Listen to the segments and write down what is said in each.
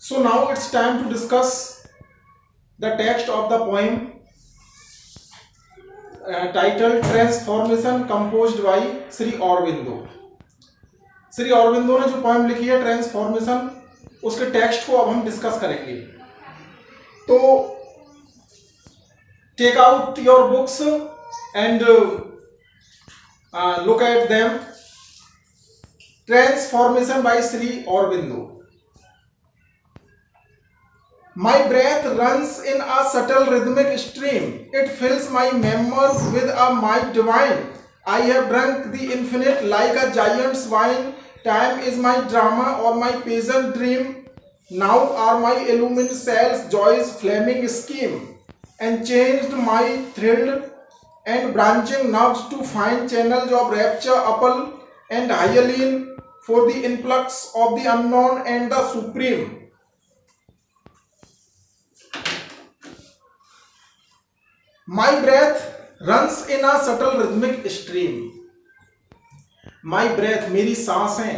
So now it's time to discuss the text of the poem titled Transformation, composed by Shri Aurobindo. Shri Aurobindo ने जो poem लिखी है transformation, उसके text को अब हम डिस्कस करेंगे। तो take out your books and look at them. Transformation by Shri Aurobindo. My breath runs in a subtle rhythmic stream. It fills my members with a might divine. I have drunk the infinite like a giant's wine. Time is my drama or my pageant dream. Now are my illumined cells joy's flaming scheme, and changed my thrilled and branching nerves to find channels of rapture, apple and hyaline for the influx of the unknown and the supreme. My breath runs in a subtle rhythmic stream. My breath, मेरी सांसें,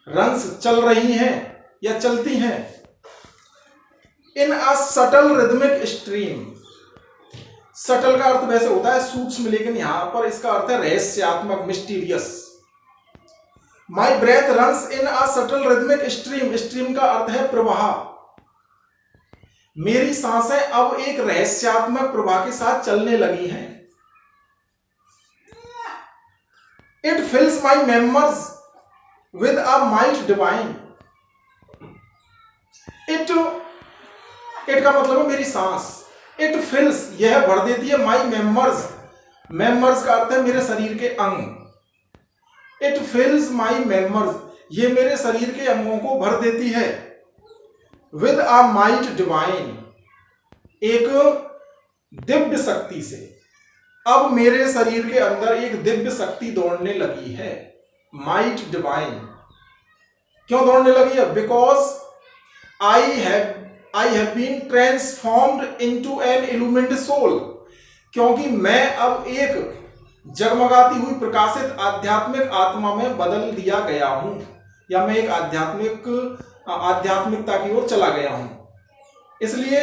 runs चल रही हैं या चलती हैं, in a subtle rhythmic stream. Subtle का अर्थ वैसे होता है सूक्ष्म, लेकिन यहां पर इसका अर्थ है रहस्यात्मक, mysterious. My breath runs in a subtle rhythmic stream. stream का अर्थ है प्रवाह। मेरी सांसें अब एक रहस्यात्मक प्रवाह के साथ चलने लगी हैं। It fills my members with a might divine. It का मतलब है मेरी सांस। It fills, यह भर देती है my members। members का अर्थ है मेरे शरीर के अंग। It fills my members, ये मेरे शरीर के अंगों को भर देती है। With a might divine, एक दिव्य शक्ति से। अब मेरे शरीर के अंदर एक दिव्य शक्ति दौड़ने लगी है। माइट डिवाइन क्यों दौड़ने लगी है? Because I have been transformed into an illuminated soul. क्योंकि मैं अब एक जगमगाती हुई प्रकाशित आध्यात्मिक आत्मा में बदल दिया गया हूं, या मैं एक आध्यात्मिकता की ओर चला गया हूं। इसलिए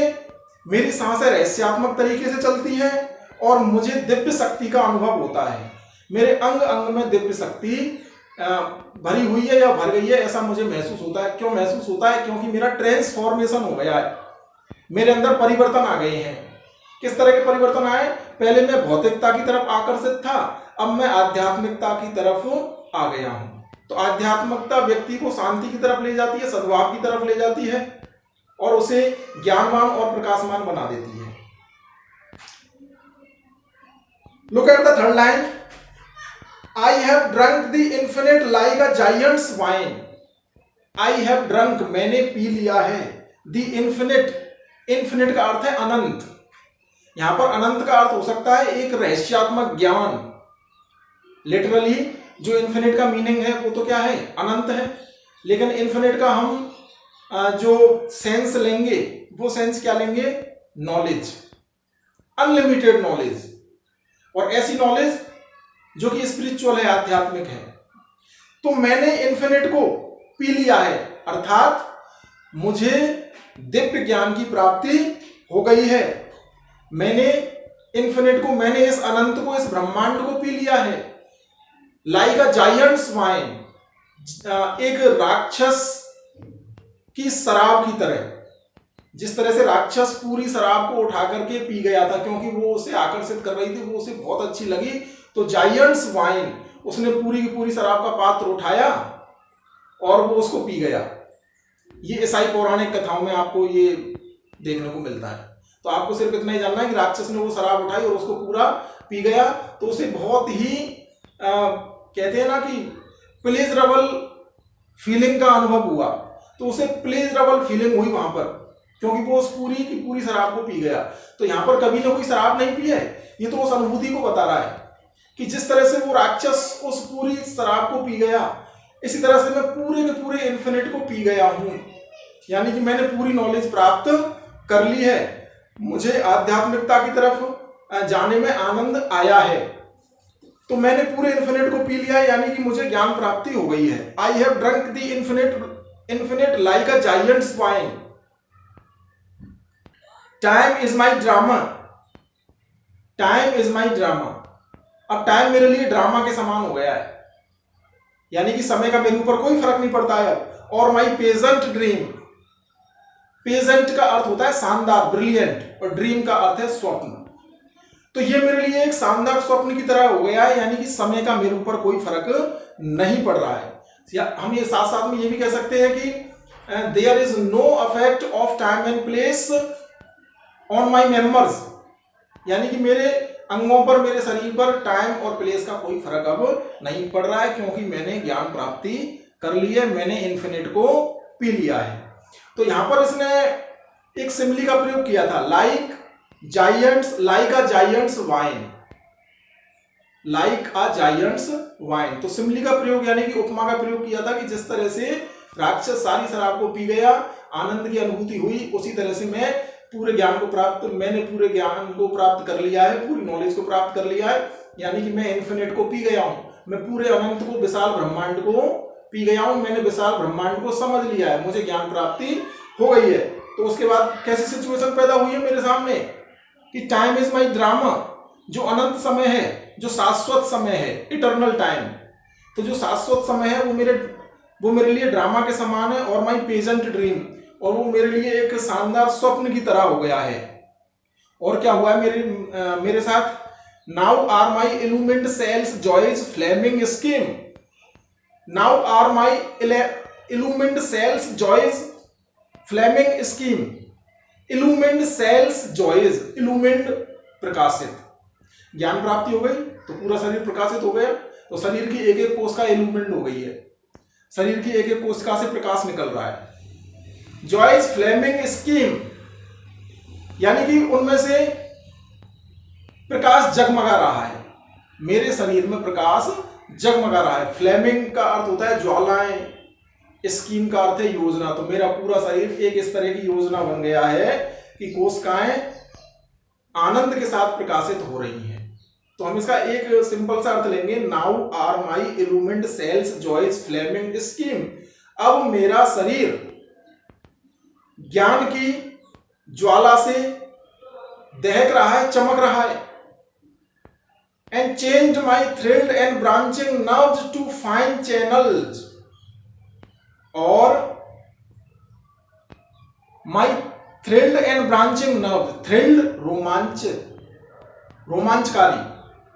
मेरी सांसें रहस्यात्मक तरीके से चलती हैं और मुझे दिव्य शक्ति का अनुभव होता है। मेरे अंग अंग में दिव्य शक्ति भरी हुई है या भर गई है, ऐसा मुझे महसूस होता है। क्यों महसूस होता है? क्योंकि मेरा ट्रांसफॉर्मेशन हो गया है, मेरे अंदर परिवर्तन आ गए हैं। किस तरह के परिवर्तन आए? पहले मैं भौतिकता की तरफ आकर्षित था, अब मैं आध्यात्मिकता की तरफ आ गया हूं। तो आध्यात्मिकता व्यक्ति को शांति की तरफ ले जाती है, सद्भाव की तरफ ले जाती है और उसे ज्ञानवान और प्रकाशमान बना देती है। Look at the third line. I have drunk the infinite like a giants wine. I have drunk, मैंने पी लिया है। द इन्फिनिट, इन्फिनिट का अर्थ है अनंत। यहां पर अनंत का अर्थ हो सकता है एक रहस्यात्मक ज्ञान। लिटरली जो इन्फिनिट का मीनिंग है वो तो क्या है? अनंत है। लेकिन इन्फिनिट का हम जो सेंस लेंगे वो सेंस क्या लेंगे? नॉलेज, अनलिमिटेड नॉलेज, और ऐसी नॉलेज जो कि स्पिरिचुअल है, आध्यात्मिक है। तो मैंने इन्फिनिट को पी लिया है, अर्थात मुझे दिव्य ज्ञान की प्राप्ति हो गई है। मैंने इन्फिनिट को, मैंने इस अनंत को, इस ब्रह्मांड को पी लिया है। लाइक अ जायंट्स वाइन, एक राक्षस की शराब की तरह। जिस तरह से राक्षस पूरी शराब को उठा करके पी गया था क्योंकि वो उसे आकर्षित कर रही थी, वो उसे बहुत अच्छी लगी, तो जायंट्स वाइन, उसने पूरी की पूरी शराब का पात्र उठाया और वो उसको पी गया। ये ईसाई पौराणिक कथाओं में आपको ये देखने को मिलता है। तो आपको सिर्फ इतना ही जानना है कि राक्षस ने वो शराब उठाई और उसको पूरा पी गया, तो उसे बहुत ही कहते हैं ना कि प्लेजरेबल फीलिंग का अनुभव हुआ। तो उसे प्लेजरेबल फीलिंग हुई वहां पर, क्योंकि वो उस पूरी की पूरी शराब को पी गया। तो यहां पर कभी ना कोई शराब नहीं पी है, ये तो उस अनुभूति को बता रहा है कि जिस तरह से वो राक्षस उस पूरी शराब को पी गया, इसी तरह से मैं पूरे के पूरे इन्फिनिट को पी गया हूं। यानी कि मैंने पूरी नॉलेज प्राप्त कर ली है, मुझे आध्यात्मिकता की तरफ जाने में आनंद आया है। तो मैंने पूरे इन्फिनिट को पी लिया है, यानी कि मुझे ज्ञान प्राप्ति हो गई है। I have drunk the infinite like a giant's wine. Time is my drama. Time is my drama. अब टाइम मेरे लिए ड्रामा के समान हो गया है, यानी कि समय का मेरे ऊपर कोई फर्क नहीं पड़ता है अब। और माई पेजेंट ड्रीम, पेजेंट का अर्थ होता है शानदार, ब्रिलियंट, और ड्रीम का अर्थ है स्वप्न। तो ये मेरे लिए एक शानदार स्वप्न की तरह हो गया है, यानी कि समय का मेरे ऊपर कोई फर्क नहीं पड़ रहा है। या हम ये साथ साथ में ये भी कह सकते हैं कि there is no affect of time and place on my members, यानी कि मेरे अंगों पर, मेरे शरीर पर टाइम और प्लेस का कोई फर्क अब नहीं पड़ रहा है, क्योंकि मैंने ज्ञान प्राप्ति कर ली है, मैंने इन्फिनिट को पी लिया है। तो यहां पर इसने एक सिमिली का प्रयोग किया था, लाइक जायंट्स, लाइक अ जायंट्स वाइन, लाइक अ जायंट्स वाइन। तो सिमिली का प्रयोग यानी कि उपमा का प्रयोग किया था कि जिस तरह से राक्षस सारी शराब को पी गया, आनंद की अनुभूति हुई, उसी तरह से मैंने पूरे ज्ञान को प्राप्त कर लिया है, पूरी नॉलेज को प्राप्त कर लिया है, यानी कि मैं इन्फिनिट को पी गया हूं, मैं पूरे अनंत को, विशाल ब्रह्मांड को पी गया हूं, मैंने विशाल ब्रह्मांड को समझ लिया है, मुझे ज्ञान प्राप्ति हो गई है। तो उसके बाद कैसी सिचुएशन पैदा हुई है मेरे सामने कि टाइम इज माई ड्रामा, जो अनंत समय है, जो शाश्वत समय है, इटर्नल टाइम। तो जो शाश्वत समय है वो मेरे लिए ड्रामा के समान है, और माई पेजेंट ड्रीम, और वो मेरे लिए एक शानदार स्वप्न की तरह हो गया है। और क्या हुआ है मेरे साथ, now are my illumined cells joy's flaming scheme, now are my illumined cells joy's flaming scheme. Illumined cells joy's, illumined प्रकाशित, ज्ञान प्राप्ति हो गई तो पूरा शरीर प्रकाशित हो गया, तो शरीर की एक एक कोशिका इल्यूमिन्ड हो गई है, शरीर की एक एक कोशिका से प्रकाश निकल रहा है। जॉयज फ्लेमिंग स्कीम, यानी कि उनमें से प्रकाश जगमगा रहा है, मेरे शरीर में प्रकाश जगमगा रहा है। फ्लेमिंग का अर्थ होता है ज्वालाएं, स्कीम का अर्थ है योजना। तो मेरा पूरा शरीर एक इस तरह की योजना बन गया है कि कोशिकाएं आनंद के साथ प्रकाशित हो रही हैं। तो हम इसका एक सिंपल सा अर्थ लेंगे, now are my illumined cells joy's flaming scheme. अब मेरा शरीर ज्ञान की ज्वाला से दहक रहा है, चमक रहा है। And change my thrilled and branching nerves to fine channels, और my thrilled and branching nerve, thrilled रोमांचकारी,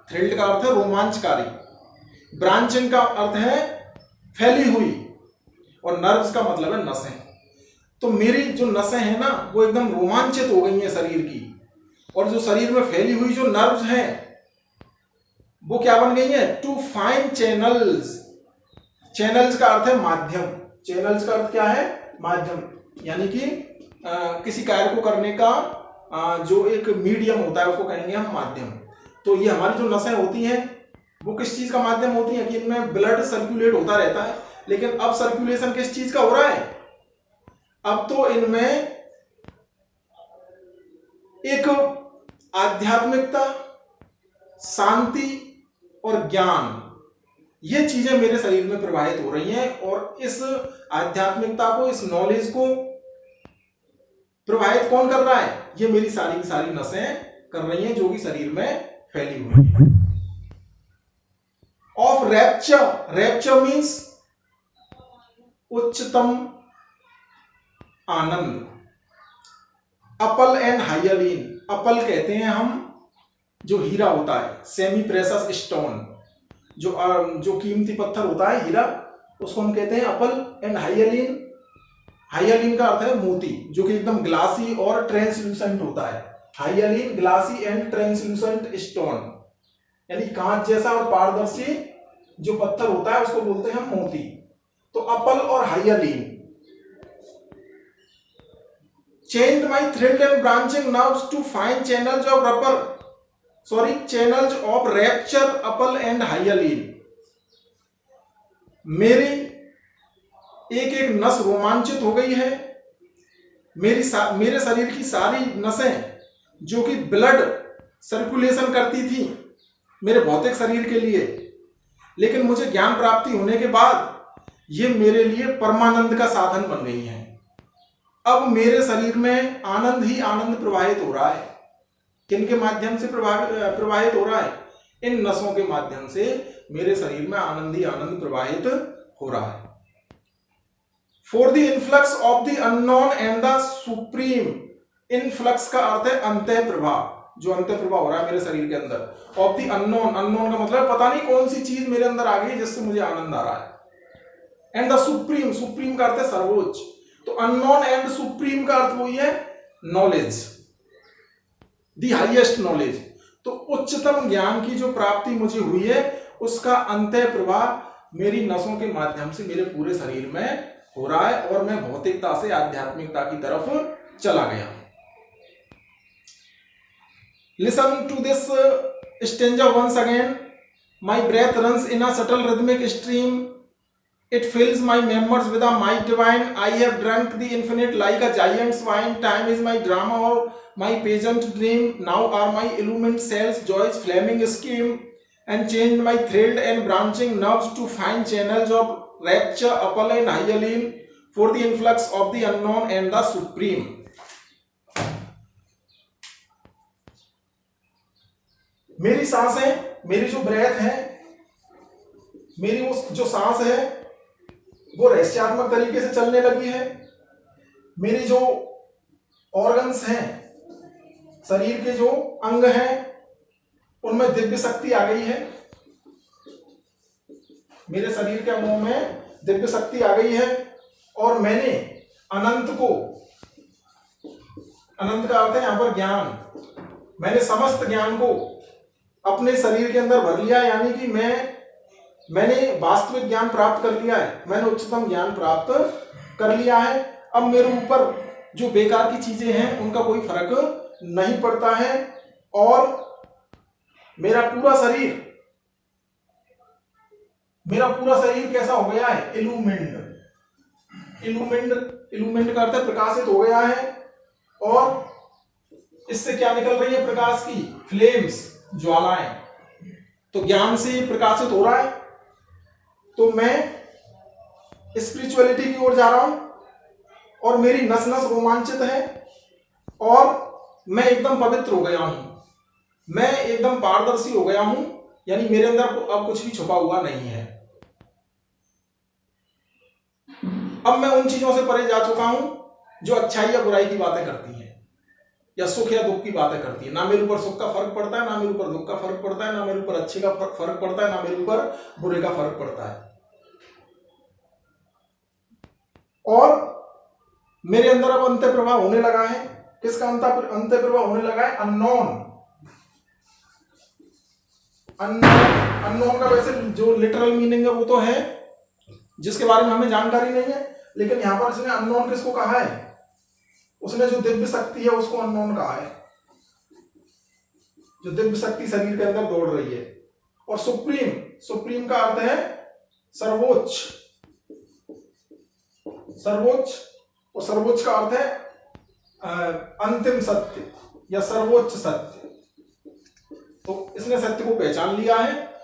थ्रिल्ड का अर्थ है रोमांचकारी, ब्रांचिंग का अर्थ है फैली हुई, और नर्व्स का मतलब है नसें। तो मेरी जो नसें हैं ना वो एकदम रोमांचित हो गई हैं शरीर की, और जो शरीर में फैली हुई जो नर्व्स हैं वो क्या बन गई हैं, टू फाइन चैनल्स। चैनल्स का अर्थ है माध्यम, चैनल्स का अर्थ क्या है, माध्यम, यानी कि किसी कार्य को करने का जो एक मीडियम होता है उसको कहेंगे हम माध्यम। तो ये हमारी जो नसें होती हैं वो किस चीज का माध्यम होती हैं कि इनमें ब्लड सर्कुलेट होता रहता है, लेकिन अब सर्कुलेशन किस चीज का हो रहा है, अब तो इनमें एक आध्यात्मिकता, शांति और ज्ञान, ये चीजें मेरे शरीर में प्रवाहित हो रही हैं, और इस आध्यात्मिकता को, इस नॉलेज को प्रवाहित कौन कर रहा है, ये मेरी सारी की सारी नसें कर रही हैं जो कि शरीर में फैली हुई है। ऑफ रैप्चर, रैप्चर मीन्स उच्चतम आनंद। अपल एंड हाइयलीन, अपल कहते हैं हम जो हीरा होता है, सेमी प्रेशस स्टोन, जो कीमती पत्थर होता है हीरा, उसको हम कहते हैं अपल। एंड हाइयलीन, हाइयलीन का अर्थ है मोती, जो कि एकदम ग्लासी और ट्रांसल्यूसेंट होता है। हाइयलीन ग्लासी एंड ट्रांसल्यूसेंट स्टोन, यानी कांच जैसा और पारदर्शी जो पत्थर होता है उसको बोलते हैं हम मोती। तो अपल और hyaline. Change my thrilled and branching nerves to fine channels of rapture, opal and hyaline. मेरी एक एक नस रोमांचित हो गई है, मेरे शरीर की सारी नसें जो कि ब्लड सर्कुलेशन करती थी मेरे भौतिक शरीर के लिए, लेकिन मुझे ज्ञान प्राप्ति होने के बाद ये मेरे लिए परमानंद का साधन बन गई हैं। अब मेरे शरीर में आनंद ही आनंद प्रवाहित हो रहा है। किनके माध्यम से प्रवाहित हो रहा है? इन नसों के माध्यम से मेरे शरीर में आनंद ही आनंद प्रवाहित हो रहा है। For the influx of the unknown and the supreme, influx का अर्थ है अंतः प्रभाव, जो अंतः प्रभाव हो रहा है मेरे शरीर के अंदर। ऑफ द अननोन, अननोन का मतलब पता नहीं कौन सी चीज मेरे अंदर आ गई जिससे मुझे आनंद आ रहा है। एंड द सुप्रीम, सुप्रीम का अर्थ है सर्वोच्च, तो अननोन एंड सुप्रीम का अर्थ वही है नॉलेज, द हाईएस्ट नॉलेज। तो उच्चतम ज्ञान की जो प्राप्ति मुझे हुई है उसका अंतः प्रभाव मेरी नसों के माध्यम से मेरे पूरे शरीर में हो रहा है और मैं भौतिकता से आध्यात्मिकता की तरफ चला गया। Listen to this stanza once again. My breath runs in a subtle rhythmic stream, it fills my members with a might divine. I have drunk the infinite like a giant's wine. Time is my drama or my pageant dream. Now are my illumined cells joy's flaming scheme, and changed my thrilled and branching nerves to fine channels of rapture, apple and hyaline, for the influx of the unknown and the supreme. मेरी सांसें, मेरी जो breath है, मेरी वो जो सांस है वो रहस्यात्मक तरीके से चलने लगी है। मेरी जो ऑर्गन्स हैं, शरीर के जो अंग हैं, उनमें दिव्य शक्ति आ गई है। मेरे शरीर के अंगों में दिव्य शक्ति आ गई है और मैंने अनंत को, अनंत का अर्थ है यहां पर ज्ञान, मैंने समस्त ज्ञान को अपने शरीर के अंदर भर लिया, यानी कि मैंने वास्तविक ज्ञान प्राप्त कर लिया है, मैंने उच्चतम ज्ञान प्राप्त कर लिया है। अब मेरे ऊपर जो बेकार की चीजें हैं उनका कोई फर्क नहीं पड़ता है और मेरा पूरा शरीर कैसा हो गया है? इल्यूमिन्ड। इल्यूमिन्ड का अर्थ है प्रकाशित हो गया है और इससे क्या निकल रही है? प्रकाश की फ्लेम्स, ज्वालाएं। तो ज्ञान से प्रकाशित हो रहा है, तो मैं स्पिरिचुअलिटी की ओर जा रहा हूं और मेरी नस नस रोमांचित है और मैं एकदम पवित्र हो गया हूं, मैं एकदम पारदर्शी हो गया हूं, यानी मेरे अंदर अब कुछ भी छुपा हुआ नहीं है। अब मैं उन चीजों से परे जा चुका हूं जो अच्छाई या बुराई की बातें करती हैं या सुख या दुख की बातें करती है। ना मेरे ऊपर सुख का फर्क पड़ता है, ना मेरे ऊपर दुख का फर्क पड़ता है, ना मेरे ऊपर अच्छे का फर्क पड़ता है, ना मेरे ऊपर बुरे का फर्क पड़ता है। और मेरे अंदर अब अंतः प्रभाव होने लगा है। किसका अंतः प्रभाव होने लगा है? अननोन का वैसे जो लिटरल मीनिंग है वो तो है जिसके बारे में हमें जानकारी नहीं है, लेकिन यहां पर इसने अननोन किसको कहा है? उसने जो दिव्य शक्ति है उसको अननोन कहा है, जो दिव्य शक्ति शरीर के अंदर दौड़ रही है। और सुप्रीम, सुप्रीम का अर्थ है सर्वोच्च, सर्वोच्च, और सर्वोच्च का अर्थ है अंतिम सत्य या सर्वोच्च सत्य। तो इसने सत्य को पहचान लिया है